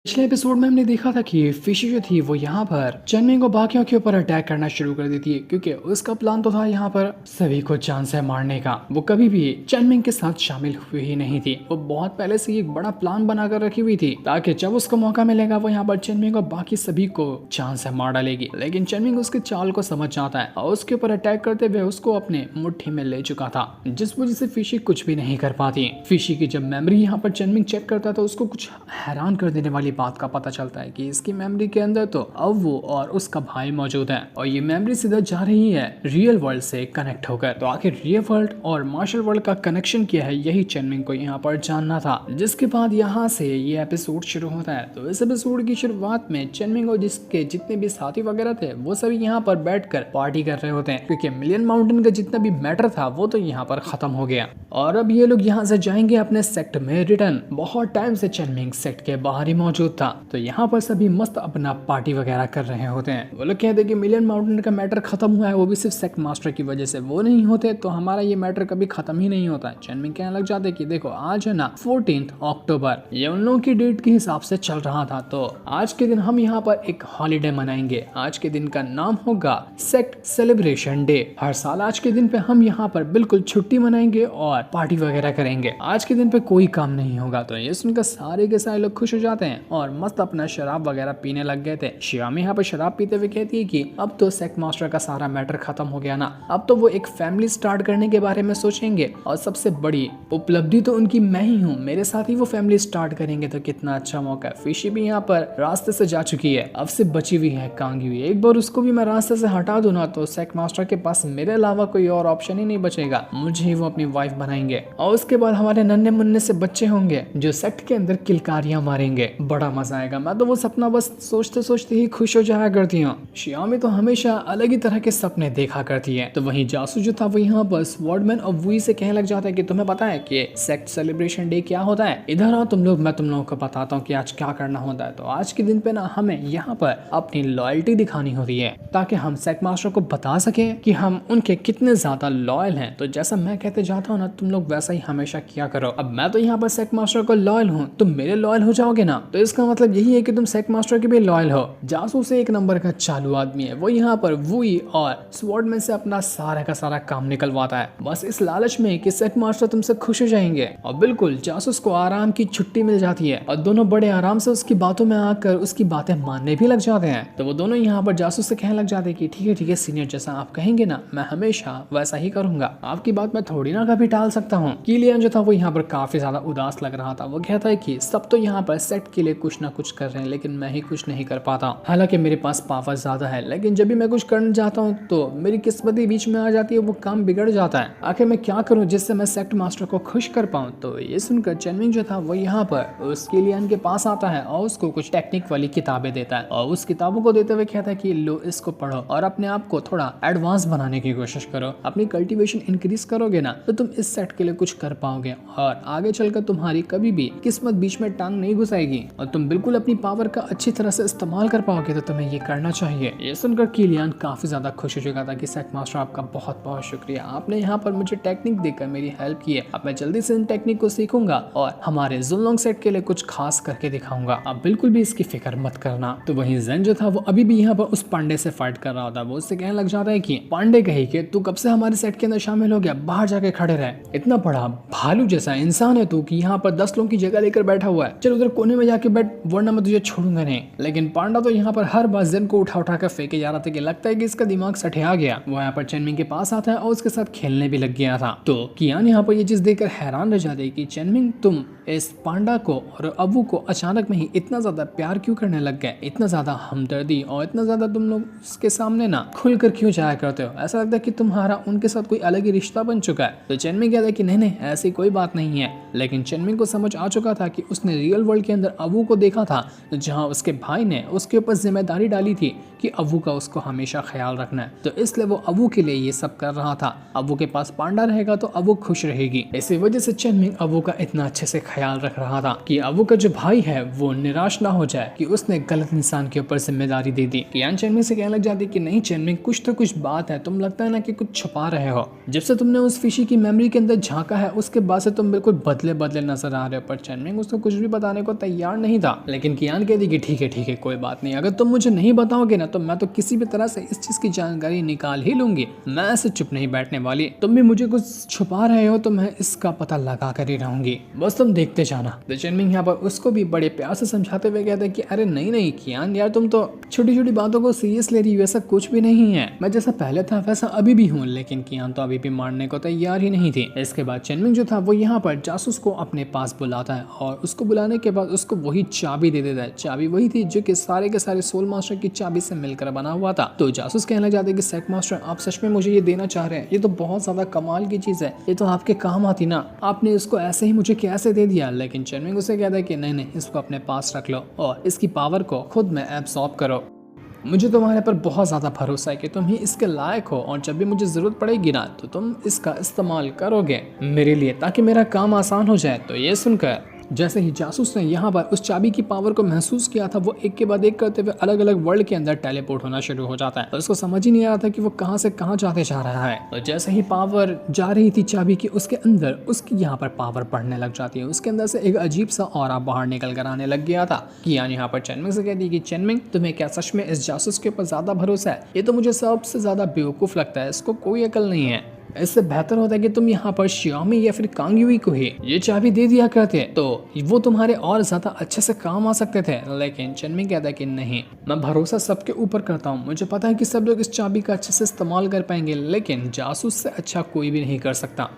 पिछले एपिसोड में हमने देखा था कि फिशी जो थी वो यहाँ पर चेनमिंग और बाकियों के ऊपर अटैक करना शुरू कर देती है क्योंकि उसका प्लान तो था यहाँ पर सभी को जान से मारने का। वो कभी भी चेनमिंग के साथ शामिल हुई ही नहीं थी। वो बहुत पहले से एक बड़ा प्लान बनाकर रखी हुई थी ताकि जब उसको मौका मिलेगा वो यहाँ पर चेनमिंग और बाकी सभी को जान से मार डालेगी। लेकिन चेनमिंग उसके चाल को समझ जाता है और उसके ऊपर अटैक करते हुए उसको अपने मुट्ठी में ले चुका था, जिस वजह से फिशी कुछ भी नहीं कर पाती। फिशी की जब मेमोरी यहाँ पर चेनमिंग चेक करता है तो उसको कुछ हैरान कर देने वाली बात का पता चलता है कि इसकी मेमोरी के अंदर तो अब वो और उसका भाई मौजूद है और ये मेमोरी सीधा जा रही है रियल वर्ल्ड से कनेक्ट होकर। तो आखिर रियल वर्ल्ड और मार्शल वर्ल्ड का कनेक्शन क्या है, यही चेनमिंग को यहाँ पर जानना था। जिसके बाद यहाँ से ये एपिसोड शुरू होता है। तो इस एपिसोड की शुरुआत में चेनमिंग और जिसके जितने भी साथी वगैरह थे वो सभी यहाँ पर बैठकर पार्टी कर रहे होते हैं क्योंकि मिलियन माउंटेन का जितना भी मैटर था वो तो यहाँ पर खत्म हो गया और अब ये लोग यहाँ से जाएंगे अपने सेक्ट में रिटर्न। बहुत टाइम से चेनमिंग सेक्ट के बाहर ही मौजूद था। तो यहाँ पर सभी मस्त अपना पार्टी वगैरह कर रहे होते हैं। वो लोग कहते हैं कि मिलियन माउंटेन का मैटर खत्म हुआ है, वो भी सिर्फ सेक्ट मास्टर की वजह से। वो नहीं होते तो हमारा ये मैटर कभी खत्म ही नहीं होता। चेनमिंग कहने लग जाते कि देखो आज है ना 14 अक्टूबर, ये उन लोगों की डेट के हिसाब से चल रहा था। तो आज के दिन हम यहाँ पर एक हॉलीडे मनाएंगे। आज के दिन का नाम होगा सेक्ट सेलिब्रेशन डे। हर साल आज के दिन पे हम यहाँ पर बिल्कुल छुट्टी मनाएंगे और पार्टी वगैरह करेंगे। आज के दिन पे कोई काम नहीं होगा। तो ये सुनकर सारे के सारे लोग खुश हो जाते हैं और मस्त अपना शराब वगैरह पीने लग गए थे। शियामी यहाँ पर शराब पीते हुए कहती है कि अब तो सेक्ट मास्टर का सारा मैटर खत्म हो गया ना, अब तो वो एक फैमिली स्टार्ट करने के बारे में सोचेंगे और सबसे बड़ी उपलब्धि तो उनकी मैं ही हूँ, मेरे साथ ही वो फैमिली स्टार्ट करेंगे। तो कितना अच्छा मौका है। फिशी भी यहाँ पर रास्ते से जा चुकी है, अब से बची हुई है कांगी हुई। एक बार उसको भी मैं रास्ते से हटा दूं ना तो सेक्ट मास्टर के पास मेरे अलावा कोई और ऑप्शन ही नहीं बचेगा, मुझे ही वो अपनी वाइफ बनाएंगे और उसके बाद हमारे नन्हे मुन्ने से बच्चे होंगे जो सेक्ट के अंदर किलकारियां मारेंगे। बड़ा मजा आएगा। मैं तो वो सपना बस सोचते सोचते ही खुश हो जाया करती हूँ। शियामी तो हमेशा अलग ही तरह के सपने देखा करती है। तो वहीं जासू जो था वो यहाँ पर स्वॉर्डमैन और वुई से कहने लग जाता है कि तुम्हें पता है कि सेक्ट सेलिब्रेशन डे क्या होता है, इधर आओ तुम लोग, मैं तुम लोगों को बताता हूँ कि आज क्या करना होता है। तो आज के दिन पे ना हमें यहाँ पर अपनी लॉयल्टी दिखानी होती है ताकि हम सेक्ट मास्टर को बता सके कि हम उनके कितने ज्यादा लॉयल हैं। तो जैसा मैं कहते जाता हूँ ना तुम लोग वैसा ही हमेशा किया करो। अब मैं तो यहाँ पर सेक्ट मास्टर को लॉयल हूँ, तुम मेरे लॉयल हो जाओगे ना, तो इसका मतलब यही है कि तुम सेक्ट मास्टर के भी लॉयल हो। जासूस से एक नंबर का चालू आदमी है वो, यहाँ पर वुई और स्वॉर्डमैन से अपना सारा का सारा काम निकलवाता है बस इस लालच में कि सेक्ट मास्टर तुमसे खुश हो जाएंगे। और बिल्कुल जासूस को आराम की छुट्टी मिल जाती है और दोनों बड़े आराम से उसकी बातों में आकर उसकी बातें मानने भी लग जाते हैं। तो वो दोनों यहाँ पर जासूस से कहने लग जाते हैं कि ठीक है सीनियर, जैसा आप कहेंगे ना मैं हमेशा वैसा ही करूंगा, आपकी बात मैं थोड़ी ना कभी टाल सकता हूँ। किलियन जो था वो यहाँ पर काफी ज्यादा उदास लग रहा था। वो कहता है कि सब तो यहाँ पर सेक्ट के लिए कुछ ना कुछ कर रहे हैं लेकिन मैं ही कुछ नहीं कर पाता। हालांकि मेरे पास पावर ज्यादा है लेकिन जब भी मैं कुछ करना चाहता हूँ तो मेरी किस्मत ही बीच में आ जाती है, वो काम बिगड़ जाता है। आखिर मैं क्या करूँ जिससे मैं सेक्ट मास्टर को खुश कर पाऊँ। तो ये सुनकर चेनमिंग जो था वो यहाँ पर उस किलियन के पास आता है और उसको कुछ टेक्निक वाली किताबें देता है और उस किताबों को देते हुए कहता है कि लो इसको पढ़ो और अपने आप को थोड़ा एडवांस बनाने की कोशिश करो। अपनी कल्टीवेशन इंक्रीज करोगे ना तो तुम इस सेट के लिए कुछ कर पाओगे और आगे चलकर तुम्हारी कभी भी किस्मत बीच में टांग नहीं घुसाएगी और तुम बिल्कुल अपनी पावर का अच्छी तरह से इस्तेमाल कर पाओगे। तो तुम्हें ये करना चाहिए। ये सुनकर किलियन काफी ज्यादा खुश हो चुका था कि सेक्ट मास्टर आपका बहुत बहुत शुक्रिया, आपने यहाँ पर मुझे टेक्निक देकर मेरी हेल्प की है। अब मैं जल्दी से इन टेक्निक को सीखूंगा और हमारे जुनलोंग सेट के लिए कुछ खास करके दिखाऊंगा, आप बिल्कुल भी इसकी फिक्र मत करना। तो वहीं जेन जो था वो अभी भी यहाँ पर उस पांडे से फाइट कर रहा था। वो उससे कहने लग जाता है कि पांडे कही कि तू कब से हमारे सेट के अंदर शामिल हो गया, बाहर जाके खड़े रहे, इतना बड़ा भालू जैसा इंसान है तू कि यहाँ पर 10 लोगों की जगह लेकर बैठा हुआ है, चल उधर कोने में जाके बैठ वरना मैं तुझे छोड़ूंगा नहीं। लेकिन पांडा तो यहाँ पर हर बार जेन को उठा कर फेंके जा रहा था कि लगता है कि इसका दिमाग सठिया गया। वो यहाँ पर चेनमिंग के पास आता है और उसके साथ खेलने भी लग गया था। तो कियान यहाँ पर ये चीज देखकर हैरान रह जाती है कि चेनमिंग तुम इस पांडा को और अबू को अचानक में ही इतना ज्यादा प्यार क्यों करने लग गए, इतना ज्यादा हमदर्दी और इतना ज्यादा तुम लोग उसके सामने ना खुलकर क्यों जाया करते हो, ऐसा लगता है कि तुम्हारा उनके साथ कोई अलग ही रिश्ता बन चुका है। तो चेनमिंग कहता है कि नहीं ऐसी कोई बात नहीं है। लेकिन चेनमिंग को समझ आ चुका था कि उसने रियल वर्ल्ड के अंदर अबू को देखा था जहाँ उसके भाई ने उसके ऊपर जिम्मेदारी डाली थी कि अबू का उसको हमेशा ख्याल रखना है। तो इसलिए वो अबू के लिए ये सब कर रहा था। अबू के पास पांडा रहेगा तो अबू खुश रहेगी। इसी वजह से चेनमिंग अबू का इतना अच्छे से ख्याल रख रहा था कि अबू का जो भाई है वो निराश ना हो जाए कि उसने गलत इंसान के ऊपर जिम्मेदारी दे दी। कियान चेनमिंग से कहने लग जाती कि नहीं चेनमिंग कुछ तो कुछ बात है, तुम लगता है ना कि कुछ छुपा रहे हो। जब से तुमने उस फिशी की मेमोरी के अंदर झांका है उसके बाद से तुम बिल्कुल बदले बदले नजर आ रहे हो। पर चेनमिंग उसको कुछ भी बताने को तैयार नहीं नहीं था। लेकिन कियान कहती कि ठीक है कोई बात नहीं, अगर तुम मुझे नहीं बताओगे ना तो मैं तो किसी भी तरह से इस चीज की जानकारी निकाल ही लूंगी। मैं ऐसे चुप नहीं बैठने वाली। तुम भी मुझे कुछ छुपा रहे हो तो मैं इसका पता लगा कर ही रहूंगी, बस तुम देखते जाना। तो चेनमिंग यहाँ पर उसको भी बड़े प्यार से समझाते हुए कहते हैं कि अरे नहीं कियान यार, तुम तो छोटी छोटी बातों को सीरियस ले रही हो, ऐसा कुछ भी नहीं है। मैं जैसा पहले था वैसा अभी भी हूँ। लेकिन कियान तो अभी भी मानने को तैयार ही नहीं थी। इसके बाद चेनमिंग जो था वो यहाँ पर जासूस को अपने पास बुलाता है और उसको बुलाने के बाद उसको वही चाबी दे देता है। चाबी वही थी जो कि सारे के सारे सोल मास्टर की चाबी से मिलकर बना हुआ था। तो जासूस कहने लग जाते हैं कि सेक मास्टर, आप सच में मुझे ये देना चाह रहे हैं? ये तो बहुत ज्यादा कमाल की चीज है, ये तो आपके काम आती ना, आपने इसको ऐसे ही मुझे कैसे दे दिया? लेकिन चेनमिंग उसे कहता है कि नहीं, इसको अपने पास रख लो और इसकी पावर को खुद में एब्सॉर्ब करो। मुझे तुम्हारे पर बहुत ज़्यादा भरोसा है कि तुम ही इसके लायक हो और जब भी मुझे ज़रूरत पड़ेगी ना तो तुम इसका इस्तेमाल करोगे मेरे लिए, ताकि मेरा काम आसान हो जाए। तो ये सुनकर जैसे ही जासूस ने यहाँ पर उस चाबी की पावर को महसूस किया था, वो एक के बाद एक करते हुए अलग अलग वर्ल्ड के अंदर टेलीपोर्ट होना शुरू हो जाता है। तो उसको समझ ही नहीं आ रहा था कि वो कहाँ से कहाँ जाते जा रहा है। तो जैसे ही पावर जा रही थी चाबी की, उसके अंदर उसकी यहाँ पर पावर बढ़ने लग जाती है। उसके अंदर से एक अजीब सा ऑरा बाहर निकल कर आने लग गया था। कियान यहाँ पर चेनमिंग से कहती है कि चेनमिंग, तुम्हें क्या सच में इस जासूस के ऊपर ज्यादा भरोसा है? ये तो मुझे सबसे ज्यादा बेवकूफ लगता है, इसको कोई अकल नहीं है। इससे बेहतर होता है कि तुम यहाँ पर श्यामी या फिर कांगयुई को ही ये चाबी दे दिया करते, तो वो तुम्हारे और ज्यादा अच्छे से काम आ सकते थे। लेकिन चेनमिंग कहता है कि नहीं, मैं भरोसा सबके ऊपर करता हूँ। मुझे पता है कि सब लोग इस चाबी का अच्छे से इस्तेमाल कर पाएंगे, लेकिन जासूस से अच्छा कोई भी नहीं कर सकता।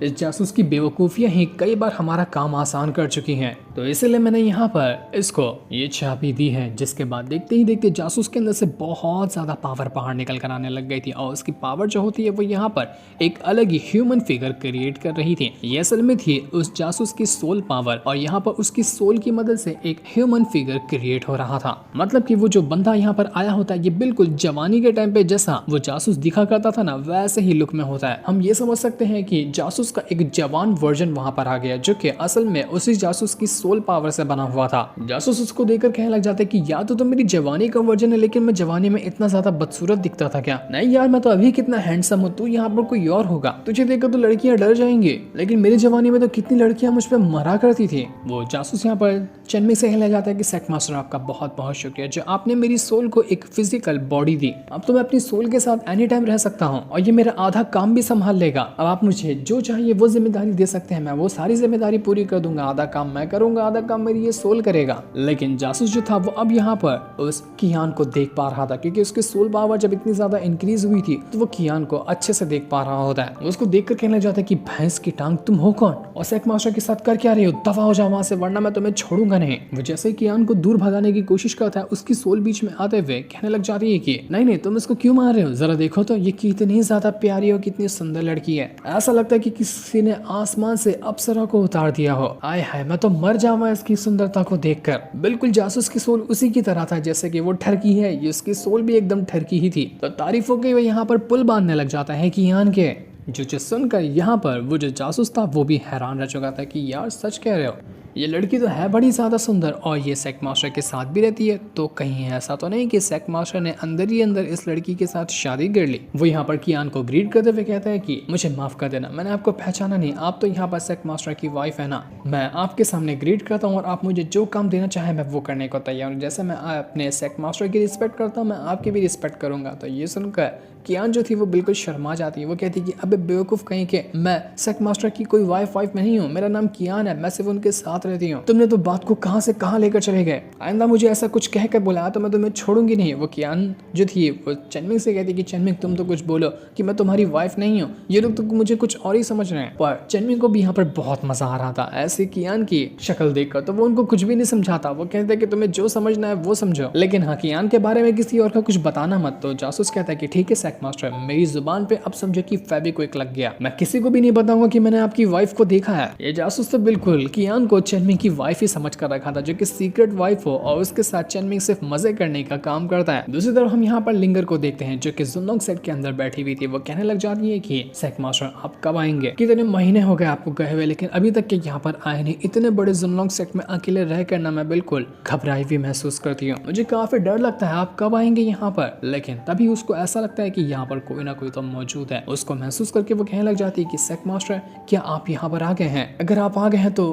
इस जासूस की बेवकूफ़ियाँ ही कई बार हमारा काम आसान कर चुकी हैं। तो इसलिए मैंने यहाँ पर इसको ये चाबी दी है। जिसके बाद देखते ही देखते जासूस के अंदर से बहुत ज़्यादा पावर बाहर निकल कर आने लग गई थी और उसकी पावर जो होती है वो यहाँ पर एक अलग ही ह्यूमन फिगर क्रिएट कर रही थी। ये असल में थी उस जासूस की सोल पावर और यहाँ पर उसकी सोल की मदद से एक ह्यूमन फिगर क्रिएट हो रहा था। मतलब कि वो जो बंदा यहाँ पर आया होता है ये बिल्कुल जवानी के टाइम पे जैसा वो जासूस दिखा करता था ना, वैसे ही लुक में होता है। हम ये समझ सकते हैं कि जासूस का एक जवान वर्जन वहां पर आ गया, जो कि असल में उसी जासूस की सोल पावर से बना हुआ था। जासूस उसको देखकर कहने लग जाते कि या तो मेरी जवानी का वर्जन है, लेकिन मैं जवानी में इतना ज्यादा बदसूरत दिखता था क्या? नहीं यार, मैं तो अभी कितना हैंडसम हूँ, तू यहाँ पर कोई और होगा, तुझे देखकर तो लड़कियां डर जाएंगी, लेकिन मेरी जवानी में तो कितनी लड़कियां मुझ पर मरा करती थी। वो जासूस यहाँ पर चेनमिंग से कहने लग जाता है कि सेक मास्टर, आपका बहुत बहुत शुक्रिया जो आपने मेरी सोल को एक फिजिकल बॉडी दी। अब तो मैं अपनी सोल के साथ एनी टाइम रह सकता हूँ और ये मेरा आधा काम भी संभाल लेगा। अब आप मुझे जो चाहिए वो जिम्मेदारी दे सकते हैं, मैं वो सारी जिम्मेदारी पूरी कर दूंगा। आधा काम मैं करूंगा, आधा काम मेरी ये सोल करेगा। लेकिन जासूस जो था वो अब यहाँ पर उस कियान को देख पा रहा था, क्योंकि उसकी सोल पावर जब इतनी ज्यादा इंक्रीज हुई थी तो वो कियान को अच्छे से देख पा रहा होता है। उसको देखकर कहने लग जाता है कि भैंस की टांग, तुम हो कौन और सेक मास्टर के साथ कर क्या रहे हो? दफा हो जाओ वहां से, वरना मैं तुम्हें छोड़ूंगा नहीं। वो जैसे ही कियान को दूर भगाने की कोशिश करता है, उसकी सोल बीच में आते हुए कहने लग जाती है कि नहीं तुम इसको क्यों मार रहे हो? जरा देखो तो ये कितनी ज्यादा प्यारी और कितनी सुंदर लड़की है। ऐसा लगता है कि किसी ने आसमान से अप्सरा को उतार दिया हो। आय हाय, मैं तो मर जाऊंगा इसकी सुंदरता को देखकर। बिल्कुल जासूस की सोल उसी की तरह था जैसे कि वो ठरकी है, ये उसकी सोल भी एकदम ठरकी ही थी। तो तारीफों के वो यहाँ पर पुल बांधने लग जाता है कियान के, जो सुनकर यहाँ पर वो जो जासूस था वो भी हैरान रह चुका था कि यार सच कह रहे हो, ये लड़की तो है बड़ी ज़्यादा सुंदर और ये सेक मास्टर के साथ भी रहती है, तो कहीं ऐसा तो नहीं कि सेक मास्टर ने अंदर ही अंदर इस लड़की के साथ शादी कर ली। वो यहाँ पर कियान को ग्रीट करते हुए कहता है कि मुझे माफ कर देना, मैंने आपको पहचाना नहीं, आप तो यहाँ पर सेक मास्टर की वाइफ है ना। मैं आपके सामने ग्रीट करता हूँ और आप मुझे जो काम देना चाहे मैं वो करने को तैयार हूँ। जैसे मैं अपने सेक मास्टर की रिस्पेक्ट करता हूँ, मैं आपकी भी रिस्पेक्ट करूंगा। तो ये सुनकर कियान जो थी वो बिल्कुल शर्मा जाती है। वो कहती है कि अबे बेवकूफ़ कहीं के, मैं सेक मास्टर की कोई वाइफ नहीं हूँ, मेरा नाम कियान है, मैं सिर्फ उनके साथ रहती हूँ। तुमने तो बात को कहां से कहां लेकर चले गए, आइंदा मुझे ऐसा कुछ कहकर बुलाया तो मैं तुम्हें छोड़ूंगी नहीं। वो कियान जो थी वो चेनमिंग से कहती कि चेनमिंग तुम तो कुछ बोलो कि मैं तुम्हारी वाइफ नहीं हूँ, ये लोग तो मुझे कुछ और ही समझ रहे हैं। पर चेनमिंग को भी यहाँ पर बहुत मजा आ रहा था ऐसे कियान की शक्ल देखकर, तो वो उनको कुछ भी नहीं समझाता। वो कहते हैं कि तुम्हें जो समझना है वो समझो, लेकिन हाँ कियान के बारे में किसी और का कुछ बताना मत। तो जासूस कहता है कि ठीक है सेक मास्टर, मेरी जुबान पे अब समझो कि फेविक्विक लग गया, मैं किसी को भी नहीं बताऊंगा कि मैंने आपकी वाइफ को देखा है। ये जासूस तो बिल्कुल कियान को चेनमिंग की वाइफ ही समझ कर रखा था, जो कि सीक्रेट वाइफ हो और उसके साथ चेनमिंग सिर्फ मजे करने का काम करता है। दूसरी तरफ हम यहाँ पर लिंगर को देखते हैं, जो कि जुनलोंग सेट के अंदर बैठी हुई थी। वो कहने लग जाती है कि सेक मास्टर आप कब आएंगे, कितने महीने हो गए आपको गए हुए, लेकिन अभी तक के यहाँ पर आए नहीं। इतने बड़े जुनलोंग सेट में अकेले रह कर ना मैं बिल्कुल घबराई हुई महसूस करती हूँ, मुझे काफी डर लगता है, आप कब आएंगे यहाँ पर। लेकिन तभी उसको ऐसा लगता है कि यहाँ पर कोई ना कोई तो मौजूद है। उसको महसूस करके वो कहने लग जाती है कि सेक मास्टर क्या आप यहाँ पर आ गए हैं? अगर आप आ गए हैं तो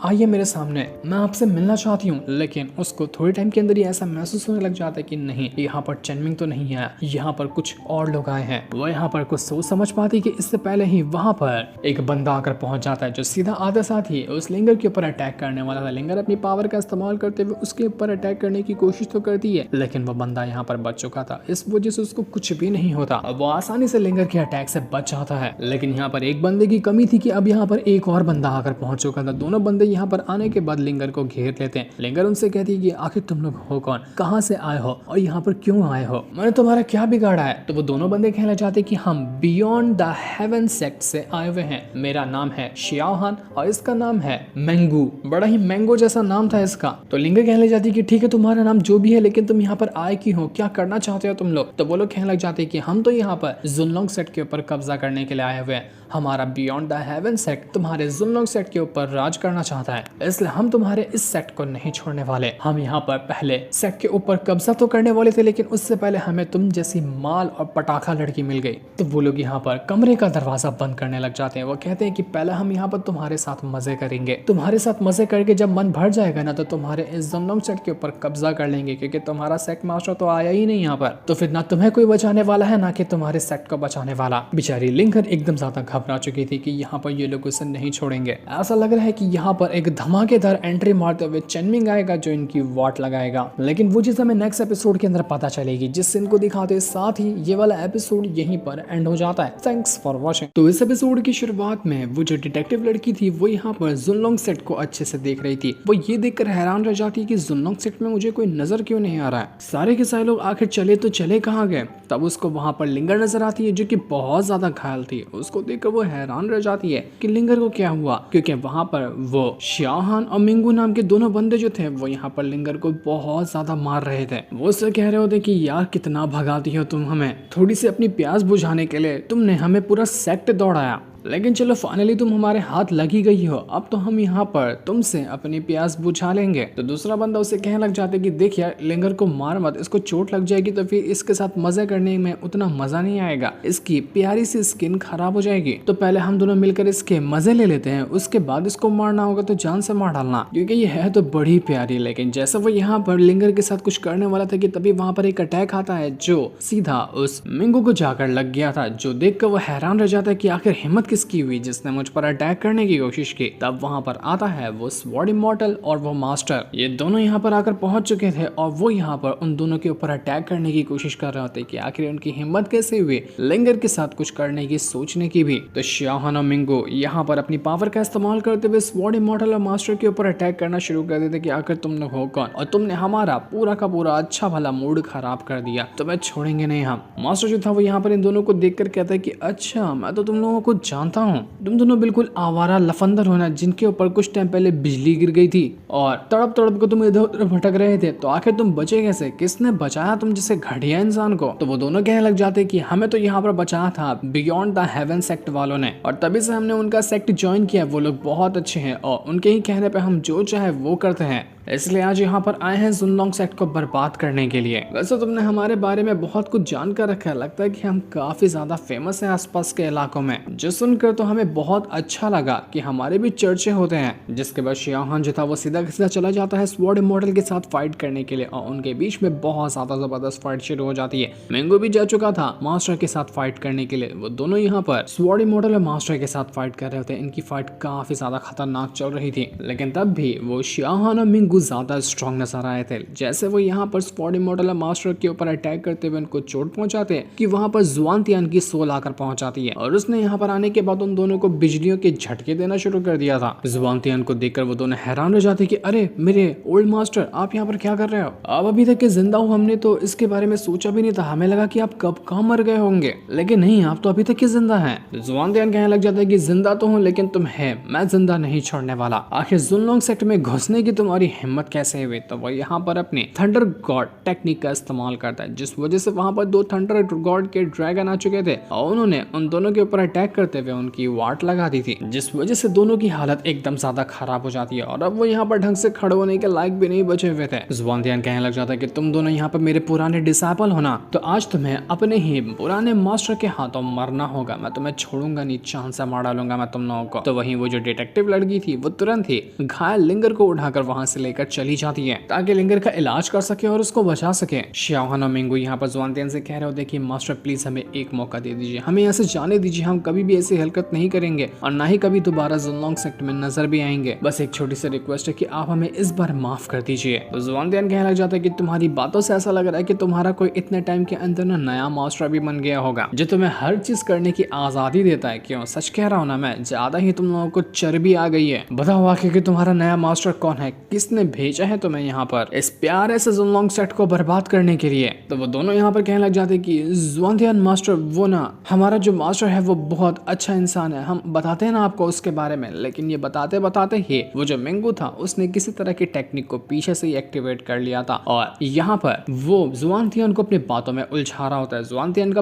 आइए मेरे सामने, मैं आपसे मिलना चाहती हूँ। लेकिन उसको थोड़े टाइम के अंदर ही ऐसा महसूस होने लग जाता है कि नहीं, यहाँ पर चेनमिंग तो नहीं है, यहाँ पर कुछ और लोग आए हैं। वो यहाँ पर कुछ सोच समझ पाती कि इससे पहले ही वहाँ पर एक बंदा आकर पहुंच जाता है जो सीधा आधे साथ ही उस लिंगर के ऊपर अटैक करने वाला था। लिंगर अपनी पावर का इस्तेमाल करते हुए उसके ऊपर अटैक करने की कोशिश तो करती है, लेकिन वो बंदा यहाँ पर बच चुका था। इस वजह से उसको कुछ भी नहीं होता, वो आसानी से लिंगर के अटैक से बच जाता है। लेकिन यहाँ पर एक बंदे की कमी थी कि अब यहाँ पर एक और बंदा आकर पहुंच चुका था। दोनों बंदे यहाँ पर आने के बाद लिंगर को घेर लेते हैं। लिंगर उनसे कहती है कि आखिर तुम लोग हो कौन, कहाँ से आए हो और यहाँ पर क्यों आए हो, मैंने तुम्हारा क्या बिगाड़ा है। तो वो दोनों बंदे कहना चाहते कि हम बियॉन्ड द हेवन सेक्ट से आए हुए हैं, मेरा नाम है शियाओहान और इसका नाम है मैंगू। बड़ा ही मैंगो जैसा नाम था इसका। तो लिंगर कहने लग जाती कि ठीक है, तुम्हारा नाम जो भी है, लेकिन तुम यहाँ पर आए क्यों हो, क्या करना चाहते हो तुम लोग। तो वो लोग कहने लग जाते कि हम तो यहाँ पर जुनलोंग सेट के ऊपर कब्जा करने के लिए आए हुए हैं। हमारा बियॉन्ड द हेवन सेक्ट तुम्हारे जुनलोंग सेट के ऊपर राज करना चाहता है, इसलिए हम तुम्हारे इस सेक्ट को नहीं छोड़ने वाले। हम यहाँ पर पहले सेक्ट के ऊपर कब्जा तो करने वाले थे, लेकिन उससे पहले हमें तुम जैसी माल और पटाखा लड़की मिल गई। तो वो लोग यहाँ पर कमरे का दरवाजा बंद करने लग जाते हैं। वो कहते हैं कि पहले हम यहाँ पर तुम्हारे साथ मजे करेंगे, तुम्हारे साथ मजे करके जब मन भर जाएगा ना, तो तुम्हारे इस जुनलोंग सेट के ऊपर कब्जा कर लेंगे, क्योंकि तुम्हारा सेक्ट मास्टर तो आया ही नहीं यहाँ पर। तो फिर ना तुम्हें कोई बचाने वाला है, ना कि तुम्हारे सेक्ट को बचाने वाला। बेचारी लिंगर एकदम ज्यादा घबरा चुकी थी कि यहाँ पर ये लोग उसे नहीं छोड़ेंगे। ऐसा लग रहा है कि यहाँ पर एक धमाकेदार एंट्री मारते हुए चेनमिंग आएगा जो इनकी वाट लगाएगा। लेकिन वो चीज हमें नेक्स्ट एपिसोड के अंदर पता चलेगी, जिस सीन को दिखाते साथ ही ये वाला एपिसोड यहीं पर एंड हो जाता है। Thanks for watching. तो इस एपिसोड की शुरुआत में वो जो डिटेक्टिव लड़की थी वो यहाँ पर जुनलोंग सेट को अच्छे से देख रही थी। वो ये देखकर हैरान रह जाती कि जुनलोंग सेट में मुझे कोई नजर क्यों नहीं आ रहा है, सारे के सारे लोग आखिर चले तो चले कहाँ गए। तब उसको वहां पर लिंगर नजर आती है जो कि बहुत ज्यादा घायल थी। उसको देखकर वो हैरान रह जाती है कि लिंगर को क्या हुआ, क्योंकि वहां पर वो शियाओहान और मिंगू नाम के दोनों बंदे जो थे वो यहाँ पर लिंगर को बहुत ज्यादा मार रहे थे। वो उससे कह रहे होते कि यार कितना भगाती हो तुम हमें, थोड़ी सी अपनी प्यास बुझाने के लिए तुमने हमें पूरा सेक्ट दौड़ाया, लेकिन चलो फाइनली तुम हमारे हाथ लगी गई हो, अब तो हम यहाँ पर तुमसे अपनी प्यास बुझा लेंगे। तो दूसरा बंदा उसे कहने लग जाते कि देख यार, लिंगर को मार मत, इसको चोट लग जाएगी तो फिर इसके साथ मजे करने में उतना मजा नहीं आएगा, इसकी प्यारी सी स्किन खराब हो जाएगी। तो पहले हम दोनों मिलकर इसके मजे ले लेते हैं, उसके बाद इसको मारना होगा तो जान से मार डालना, क्योंकि ये है तो बड़ी प्यारी। लेकिन जैसे वो यहाँ पर लिंगर के साथ कुछ करने वाला था कि तभी वहां पर एक अटैक आता है जो सीधा उस मिंगू को जाकर लग गया था, जो देखकर वो हैरान रह जाता है कि आखिर हिम्मत किसकी हुई जिसने मुझ पर अटैक करने की कोशिश की। तब वहां पर आता है वो स्वॉर्ड इमॉर्टल और वो मास्टर। ये दोनों यहाँ पर आकर पहुंच चुके थे और वो यहाँ पर उन दोनों के ऊपर अटैक करने की कोशिश कर रहे होते कि आखिर उनकी हिम्मत कैसे हुई लिंगर के साथ कुछ करने की, सोचने की भी। तो शियाओहान और मिंगू यहाँ पर अपनी पावर का इस्तेमाल करते हुए स्वॉर्ड इमॉर्टल और मास्टर के ऊपर अटैक करना शुरू कर देते कि आखिर तुम लोग हो कौन और तुमने हमारा पूरा का पूरा अच्छा भला मूड खराब कर दिया, तो मैं छोड़ेंगे नहीं हम। मास्टर जो था वो यहाँ पर इन दोनों को देखकर कहता है कि अच्छा, मैं तो तुम लोगों को जानता हूँ, तुम दोनों बिल्कुल आवारा लफंदर हो ना, जिनके ऊपर कुछ टाइम पहले बिजली गिर गई थी और तड़प तड़प को तुम इधर उधर भटक रहे थे, तो आखिर तुम बचे कैसे, किसने बचाया तुम जैसे घटिया इंसान को। तो वो दोनों कहने लग जाते कि हमें तो यहाँ पर बचाया था बियॉन्ड द हेवन सेक्ट वालों ने, और तभी से हमने उनका सेक्ट ज्वाइन किया। वो लोग बहुत अच्छे हैं और उनके ही कहने पे हम जो चाहे वो करते हैं, इसलिए आज यहाँ पर आए हैं जुनलोंग सेक्ट को बर्बाद करने के लिए। वैसे तुमने हमारे बारे में बहुत कुछ जान कर रखा है, लगता है कि हम काफी ज्यादा फेमस हैं आसपास के इलाकों में, जो सुनकर तो हमें बहुत अच्छा लगा कि हमारे भी चर्चे होते हैं। जिसके बाद शियाओहान जो था वो सीधा सीधा चला जाता है स्वॉर्ड इमॉर्टल के साथ फाइट करने के लिए और उनके बीच में बहुत ज्यादा जबरदस्त फाइट शुरू हो जाती है। मिंगू भी जा चुका था मास्टर के साथ फाइट करने के लिए। वो दोनों यहाँ पर स्वॉर्ड इमॉर्टल और मास्टर के साथ फाइट कर रहे होते हैं। इनकी फाइट काफी ज्यादा खतरनाक चल रही थी, लेकिन तब भी वो शियाओहान और मिंगू ज्यादा स्ट्रॉन्ग नजर आए थे। जैसे वो यहाँ पर स्वॉर्ड इमॉर्टल और मास्टर के ऊपर अटैक करते हुए उनको चोट पहुंचाते हैं कि वहां पर जुआनतियान की सोल आकर पहुंचाती है और उसने यहाँ पर आने के बाद उन दोनों को बिजलियों के झटके देना शुरू कर दिया था। जुआनतियान को देखकर वो दोनों हैरान रह जाते कि अरे मेरे ओल्ड मास्टर, आप यहाँ पर क्या कर रहे हो, आप अभी तक के जिंदा हो, हमने तो इसके बारे में सोचा भी नहीं था, हमें लगा कि आप कब कहाँ मर गए होंगे, लेकिन नहीं, आप तो अभी तक के जिंदा हैं। जुआनतियान कहने लग जाता है कि जिंदा तो हूँ, लेकिन तुम है, मैं जिंदा नहीं छोड़ने वाला। आखिर जुनलोंग सेक्ट में घुसने की तुम्हारी हिम्मत कैसे हुई, तो वो यहाँ पर अपने थंडर गॉड टेक्निक का इस्तेमाल करता है, जिस वजह से वहां पर 2 थंडर गॉड के ड्रैगन आ चुके थे और उन्होंने उन दोनों के ऊपर अटैक करते हुए उनकी वाट लगा दी थी, जिस वजह से दोनों की हालत एकदम ज्यादा खराब हो जाती है और अब वो यहाँ पर ढंग से खड़े होने के लायक भी नहीं बचे हुए थे। ज़ुआनतियान कहने लग जाता है कि तुम दोनों यहाँ पर मेरे पुराने डिसाइपल हो ना, तो आज तुम्हें अपने ही पुराने मास्टर के हाथों मरना होगा, मैं तुम्हें छोड़ूंगा नहीं, जान से मार डालूंगा मैं तुम लोगों को। तो वहीं वो जो डिटेक्टिव लड़की थी वो तुरंत ही घायल लिंगर को उठाकर वहां से लेकर चली जाती है ताकि लिंगर का इलाज कर सके और उसको बचा सके। शाओहान और मिंगू यहाँ पर ज़ुआनतियान से कह रहे हो, देखिए मास्टर प्लीज हमें एक मौका दे दीजिए, हमें यहाँ से जाने दीजिए, हम कभी भी ऐसी हरकत नहीं करेंगे और ना ही कभी दोबारा जुनलॉन्ग सेक्टर में नजर भी आएंगे, बस एक छोटी सी रिक्वेस्ट है कि आप हमें इस बार माफ कर दीजिए। तो ज़ुआनतियान कहने लग जाता है कि तुम्हारी बातों से ऐसा लग रहा है कि तुम्हारा कोई इतने टाइम के अंदर ना नया मास्टर भी बन गया होगा जो तुम्हें हर चीज करने की आजादी देता है। क्यों, सच कह रहा हूँ ना मैं, ज्यादा ही तुम लोगों को चर्बी आ गई है। बताओ आखिर कि तुम्हारा नया मास्टर कौन है, किसने भेजा है तुम्हें यहाँ पर इस प्यारे से जुनलॉन्ग सेट को बर्बाद करने के लिए। तो वो दोनों यहाँ पर कहने लग जाते कि ज़ुआनतियान मास्टर, वो ना हमारा जो मास्टर है वो बहुत अच्छा इंसान है, हम बताते हैं ना आपको उसके बारे में। लेकिन ये बताते बताते ही वो जो मिंगू था उसने किसी तरह की टेक्निक को पीछे से ही एक्टिवेट कर लिया था और यहाँ पर वो ज़ुआनतियान को अपनी बातों में उलझा रहा होता है। ज़ुआनतियान का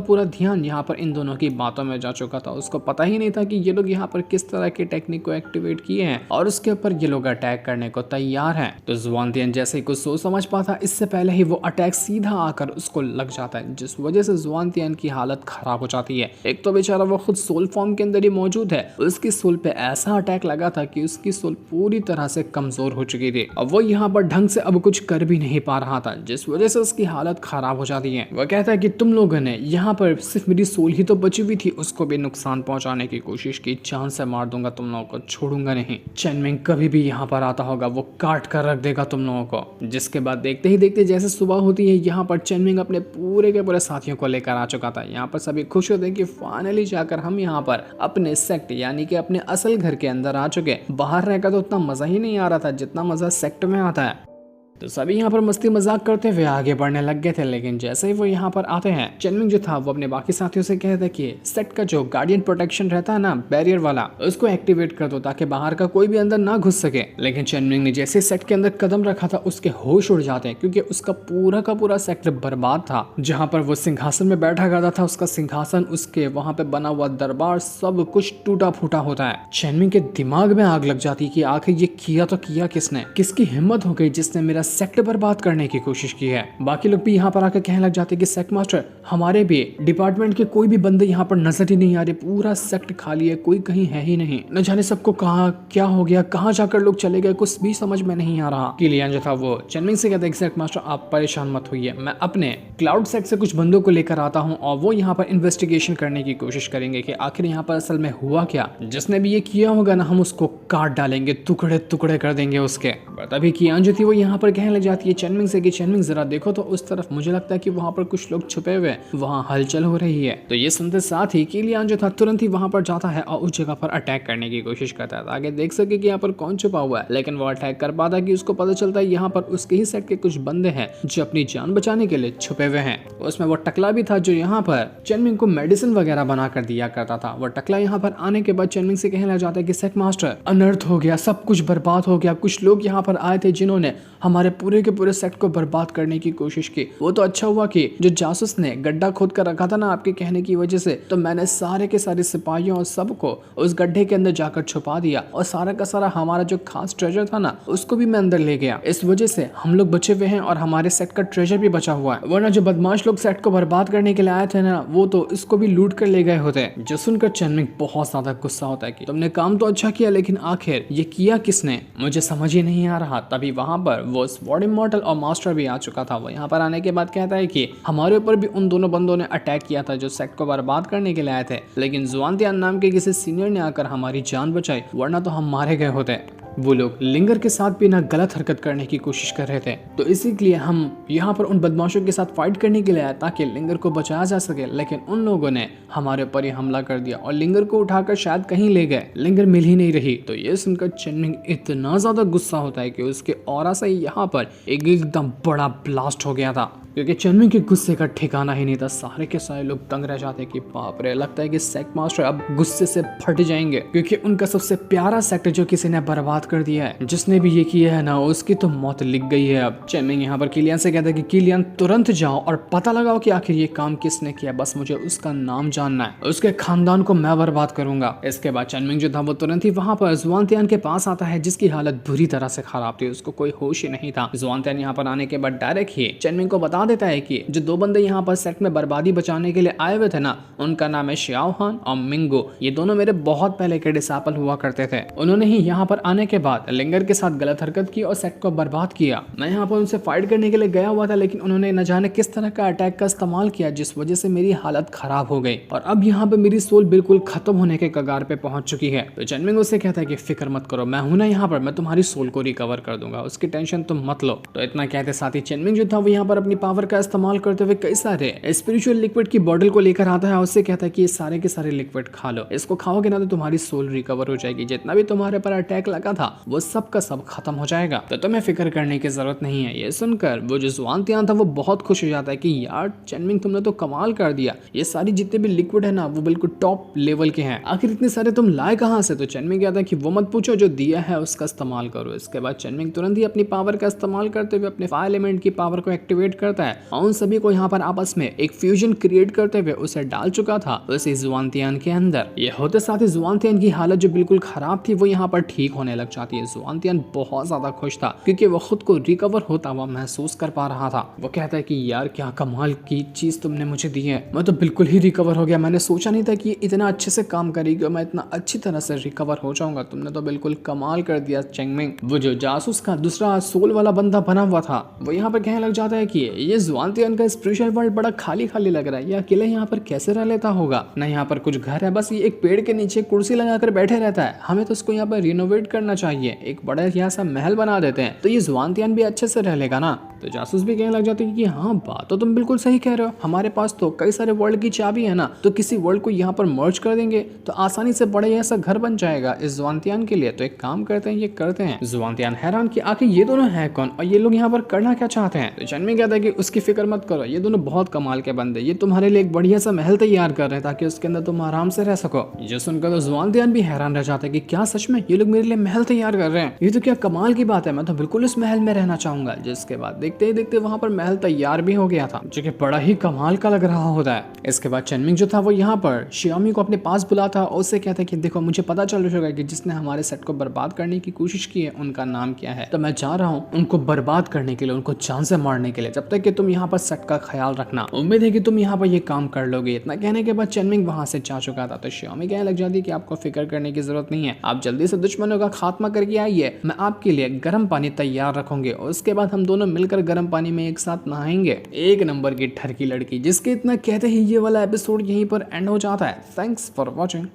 पूरा ध्यान यहाँ पर इन दोनों की बातों में जा चुका था, उसको पता ही नहीं था कि ये लोग यहाँ पर किस तरह की टेक्निक को एक्टिवेट किए हैं और उसके ऊपर ये लोग अटैक करने को तैयार हैं। तो ज़ुआनतियान जैसे ही कुछ सोच समझ पाता, इससे पहले ही वो अटैक सीधा आकर उसको लग जाता है, जिस वजह से ज़ुआनतियान की हालत खराब हो जाती है। एक तो बेचारा वो खुद सोल फॉर्म के अंदर ही मौजूद है, उसकी सोल पे ऐसा अटैक लगा था कि उसकी सोल पूरी तरह से कमजोर हो चुकी थी। अब वो यहाँ पर ढंग से अब कुछ कर भी नहीं पा रहा था, जिस वजह से उसकी हालत खराब हो जाती है। वो कहता है कि तुम लोगों ने यहाँ पर सिर्फ मेरी सोल ही तो बची हुई थी, उसको भी नुकसान पहुंचाने की कोशिश की, जान से मार दूंगा, तुम लोगों को छोड़ूंगा नहीं। चेनमिंग कभी भी यहाँ पर आता होगा वो काट कर रख देगा तुम लोगों को। जिसके बाद देखते ही देखते जैसे सुबह होती है, यहाँ पर चेनमिंग अपने पूरे के पूरे साथियों को लेकर आ चुका था। यहाँ पर सभी खुश होते हैं कि फाइनली जाकर हम यहाँ पर अपने सेक्ट यानी कि अपने असल घर के अंदर आ चुके। बाहर रहकर तो उतना मजा ही नहीं आ रहा था जितना मजा सेक्ट में आता है। तो सभी यहाँ पर मस्ती मजाक करते हुए आगे बढ़ने लग गए थे, लेकिन जैसे ही वो यहाँ पर आते हैं, चेनमिंग जो था वो अपने बाकी साथियों से कहता है कि सेट का जो गार्डियन प्रोटेक्शन रहता है ना, बैरियर वाला, उसको एक्टिवेट कर दो ताकि बाहर का कोई भी अंदर ना घुस सके। लेकिन चेनमिंग ने जैसे सेट के अंदर कदम रखा था उसके होश उड़ जाते हैं, क्योंकि उसका पूरा का पूरा सेक्टर बर्बाद था। जहाँ पर वो सिंहासन में बैठा करता था, उसका सिंहासन, उसके वहाँ पे बना हुआ दरबार, सब कुछ टूटा फूटा होता है। चेनमिंग के दिमाग में आग लग जाती है कि आखिर ये किया तो किया किसने, किसकी हिम्मत हो गई जिसने मेरा सेक्टर बर्बाद करने की कोशिश की है। बाकी लोग भी यहाँ पर आकर कहने लग जाते कि सेक्ट मास्टर, हमारे भी डिपार्टमेंट के कोई भी बंदे यहाँ पर नजर ही नहीं आ रहे, पूरा सेक्ट खाली है, कोई कहीं है ही नहीं, न जाने सबको कहाँ क्या हो गया, कहाँ जाकर लोग चले गए, कुछ भी समझ में नहीं आ रहा। किलियन जो था वो चेनमिंग से कहता है सेक्ट मास्टर आप परेशान मत होइए, मैं अपने क्लाउड सेक्ट से कुछ बंदों को लेकर आता हूँ और वो यहाँ पर इन्वेस्टिगेशन करने की कोशिश करेंगे कि आखिर यहाँ पर असल में हुआ क्या। जिसने भी ये किया होगा ना, हम उसको काट डालेंगे, टुकड़े टुकड़े कर देंगे उसके। तभी कियान जो थी वो यहाँ पर कहने लग जाती है चेनमिंग से कि चेनमिंग जरा देखो तो उस तरफ, मुझे लगता है कि वहाँ पर कुछ लोग छुपे हुए, वहाँ हलचल हो रही है। तो ये सुनते साथ ही किलियन जो था तुरंत ही वहाँ पर जाता है और उस जगह पर अटैक करने की कोशिश करता है ताकि देख सके कि यहाँ पर कौन छुपा हुआ है। लेकिन वो अटैक कर पाता है कि उसको पता चलता है यहाँ पर उसके ही सेट के कुछ बंदे हैं जो अपनी जान बचाने के लिए छुपे हुए हैं। उसमें वो टकला भी था जो यहाँ पर चेनमिंग को मेडिसिन वगैरह बना कर दिया करता था। वो टकला यहाँ पर आने के बाद चेनमिंग से कहने लग जाता है कि सेट मास्टर, अनर्थ हो गया, सब कुछ बर्बाद हो गया, कुछ लोग यहाँ पर आए थे जिन्होंने हमारे पूरे के पूरे सेट को बर्बाद करने की कोशिश की। वो तो अच्छा हुआ कि जो जासूस ने गड्ढा खोद कर रखा था ना आपके कहने की वजह से, तो मैंने सारे के सारे सिपाहियों और सबको उस गड्ढे के अंदर जाकर छुपा दिया और सारा का सारा हमारा जो खास ट्रेजर था ना उसको भी मैं अंदर ले गया। इस वजह से हम लोग बचे हुए हैं और हमारे सेट का ट्रेजर भी बचा हुआ है, वरना जो बदमाश लोग सेट को बर्बाद करने के लिए आए थे ना वो तो इसको भी लूट कर ले गए होते। जो सुनकर चेनमिंग बहुत ज्यादा गुस्सा होता है कि तुमने काम तो अच्छा किया, लेकिन आखिर ये किया किसने, मुझे समझ ही नहीं आ रहा। तभी वहां पर वो स्वॉर्ड इमॉर्टल और मास्टर भी आ चुका था। वो यहाँ पर आने के बाद कहता है कि हमारे ऊपर भी उन दोनों बंदों ने अटैक किया था जो सेक्ट को बर्बाद करने के लिए आए थे, लेकिन ज़ुआनतियान नाम के किसी सीनियर ने आकर हमारी जान बचाई, वरना तो हम मारे गए होते। वो लोग लिंगर के साथ भी ना गलत हरकत करने की कोशिश कर रहे थे, तो इसीलिए हम यहाँ पर उन बदमाशों के साथ फाइट करने के लिए आए ताकि लिंगर को बचाया जा सके। लेकिन उन लोगों ने हमारे ऊपर ही हमला कर दिया और लिंगर को उठाकर शायद कहीं ले गए, लिंगर मिल ही नहीं रही। तो ये सुनकर चेनमिंग इतना ज्यादा गुस्सा होता है कि उसके ऑरा से यहाँ पर एकदम बड़ा ब्लास्ट हो गया था। क्योंकि चेनमिंग के गुस्से का ठिकाना ही नहीं था। सारे के सारे लोग दंग रह जाते कि बाप रे, लगता है कि सेक्ट मास्टर अब गुस्से से फट जाएंगे, क्योंकि उनका सबसे प्यारा सेक्ट जो किसी ने बर्बाद कर दिया है, जिसने भी ये किया है ना, उसकी तो मौत लिख गई है। अब चेनमिंग यहाँ पर किलियन से कहता है कि किलियन तुरंत जाओ और पता लगाओ कि आखिर ये काम किसने किया, बस मुझे उसका नाम जानना है, उसके खानदान को मैं बर्बाद करूंगा। इसके बाद चेनमिंग जो था वो तुरंत ही वहां पर जुआनतियान के पास आता है, जिसकी हालत बुरी तरह से खराब थी, उसको कोई होश ही नहीं था। जुआनतियान यहाँ पर आने के बाद डायरेक्ट ही चेनमिंग को बता देता है कि जो दो बंदे यहाँ पर सेक्ट में बर्बादी बचाने के लिए आए हुए थे ना, उनका नाम है शियाओ हान और मिंगो। ये दोनों मेरे बहुत पहले के डिसाइपल हुआ करते थे। उन्होंने ही यहाँ पर आने के बाद लिंगर के साथ गलत हरकत की और सेक्ट को बर्बाद किया। मैं यहाँ पर उनसे फाइट करने के लिए गया हुआ था, लेकिन उन्होंने न जाने किस तरह का अटैक का इस्तेमाल किया, जिस वजह से मेरी हालत खराब हो गई और अब यहाँ पे मेरी सोल बिल्कुल खत्म होने के कगार पे पहुंच चुकी है। तो चेनमिंग उससे कहता है कि फिक्र मत करो, मैं हूं ना यहाँ पर, मैं तुम्हारी सोल को रिकवर कर दूंगा, उसकी टेंशन तुम मत लो। तो इतना कहते साथ ही चेनमिंग जो था वो यहाँ पर अपनी पावर का इस्तेमाल करते हुए कई सारे स्पिरिचुअल लिक्विड की बॉटल को लेकर आता है। उससे कहता है कि ये सारे के सारे लिक्विड खा लो, इसको खाओगे ना तो तुम्हारी सोल रिकवर हो जाएगी, जितना भी तुम्हारे पर अटैक लगा था वो सब का सब खत्म हो जाएगा, तो तुम्हें फिक्र करने की जरूरत नहीं है। ये सुनकर वो जो जुआनतियान था वो बहुत खुश हो जाता है कि यार चेनमिंग तुमने तो कमाल कर दिया, ये सारी जितने भी लिक्विड है ना वो बिल्कुल टॉप लेवल के हैं, आखिर इतने सारे तुम लाए कहां से। तो चेनमिंग कहता है कि वो मत पूछो, जो दिया है उसका इस्तेमाल करो। इसके बाद चेनमिंग तुरंत ही अपनी पावर का इस्तेमाल करते हुए अपने फायर एलिमेंट की पावर को एक्टिवेट करता है और उन सभी को यहाँ पर आपस में एक फ्यूजन क्रिएट करते हुए उसे डाल चुका था उसी जुआनतियान के अंदर। ये होते साथ ही जुआनतियान की हालत जो बिल्कुल खराब थी वो यहाँ पर ठीक होने लग जाती है। जुआनतियान बहुत ज्यादा खुश था क्योंकि वो खुद को रिकवर होता हुआ महसूस कर पा रहा था। वो कहता है कि यार क्या कमाल की चीज तुमने मुझे दी है, मैं तो बिल्कुल ही रिकवर हो गया, मैंने सोचा नहीं था कि इतना अच्छे से काम करेगी और मैं इतना अच्छी तरह से रिकवर हो जाऊंगा, तुमने तो बिल्कुल कमाल कर दिया चेनमिंग। वो जो जासूस का दूसरा सोल वाला बंदा बना हुआ था वो यहाँ पर कहने लग जाता है कि ये जुआनतियान का स्पिरिचुअल वर्ल्ड बड़ा खाली खाली लग रहा है, ये अकेले यहाँ पर कैसे रह लेता होगा, ना यहाँ पर कुछ घर है, बस ये एक पेड़ के नीचे कुर्सी लगाकर बैठे रहता है, हमें तो इसको यहाँ पर रिनोवेट करना चाहिए, एक बड़ा यहाँ सा महल बना देते हैं तो ये जुआनतियान भी अच्छे से रह लेगा ना। तो जासूस भी कहने लग जाते हैं कि हाँ बात तो तुम बिल्कुल सही कह रहे हो, हमारे पास तो कई सारे वर्ल्ड की चाबी है ना, तो किसी वर्ल्ड को यहाँ पर मर्ज कर देंगे तो आसानी से बड़ा ऐसा घर बन जाएगा इस जुआनतियान के लिए, तो एक काम करते हैं ये करते हैं। जुआनतियान हैरान कि आखिर ये दोनों है कौन और ये लोग यहाँ पर करना क्या चाहते हैं। तो चेनमिंग कहता है कि उसकी फिक्र मत करो, ये दोनों बहुत कमाल के बंदे, ये तुम्हारे लिए एक बढ़िया सा महल तैयार कर रहे हैं ताकि उसके अंदर तुम आराम से रह सको। ये सुनकर तो जुआनतियान भी हैरान रह जाता है कि क्या सच में ये लोग मेरे लिए महल तैयार कर रहे हैं, ये तो क्या कमाल की बात है, मैं तो बिल्कुल इस महल में रहना चाहूंगा। जिसके बाद देखते ही देखते वहां पर महल तैयार भी हो गया था, जो कि बड़ा ही कमाल का लग रहा होता है। इसके बाद चेनमिंग जो था वो यहाँ पर शियामी को अपने पास बुलाता और उससे कहता है कि देखो मुझे पता चल चुका है कि जिसने हमारे सेट को बर्बाद करने की कोशिश की है उनका नाम क्या है, तो मैं जा रहा हूँ उनको बर्बाद करने के लिए, उनको जान से मारने के लिए, जब तक कि तुम यहाँ पर सेट का ख्याल रखना, उम्मीद है कि तुम यहाँ पर ये काम कर लोगे। इतना कहने के बाद चेनमिंग वहां से जा चुका था। तो शियामी कहने लग जाती है कि आपको फिक्र करने की जरूरत नहीं है, आप जल्दी से दुश्मनों का खात्मा करके आइए, मैं आपके लिए गर्म पानी तैयार रखूंगे और उसके बाद हम दोनों मिलकर गर्म पानी में एक साथ नहाएंगे। एक नंबर की ठरकी लड़की, जिसके इतना कहते ही ये वाला एपिसोड यहीं पर एंड हो जाता है। Thanks for watching.